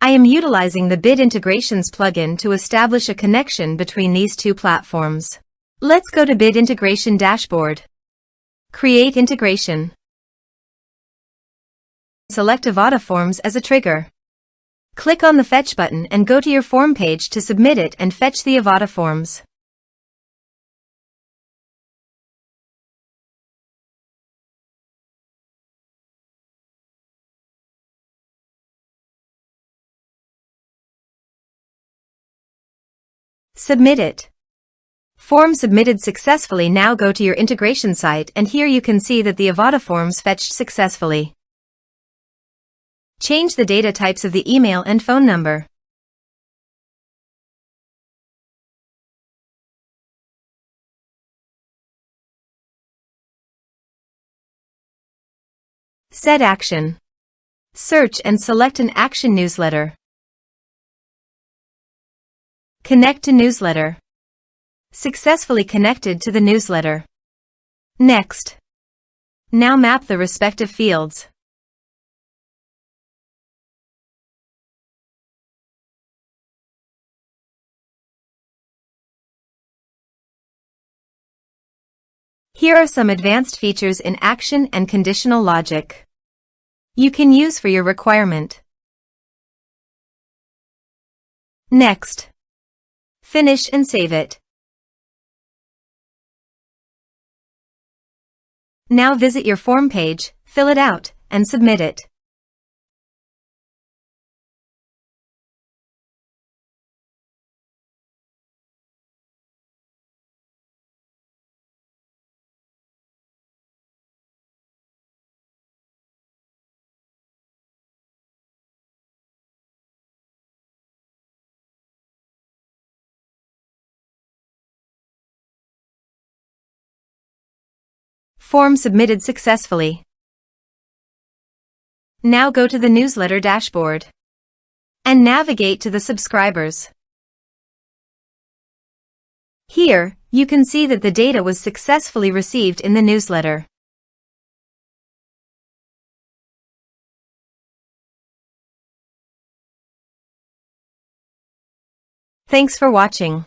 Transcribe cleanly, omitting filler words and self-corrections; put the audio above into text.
I am utilizing the Bid Integrations plugin to establish a connection between these two platforms. Let's go to Bid Integration Dashboard. Create integration. Select Avada Forms as a trigger. Click on the Fetch button and go to your form page to submit it and fetch the Avada Forms. Submit it. Form submitted successfully. Now go to your integration site and here you can see that the Avada Forms fetched successfully. Change the data types of the email and phone number. Set action. Search and select an action newsletter. Connect to newsletter. Successfully connected to the newsletter. Next. Now map the respective fields. Here are some advanced features in action and conditional logic you can use for your requirement. Next. Finish and save it. Now visit your form page, fill it out, and submit it. Form submitted successfully. Now go to the newsletter dashboard and navigate to the subscribers. Here, you can see that the data was successfully received in the newsletter. Thanks for watching.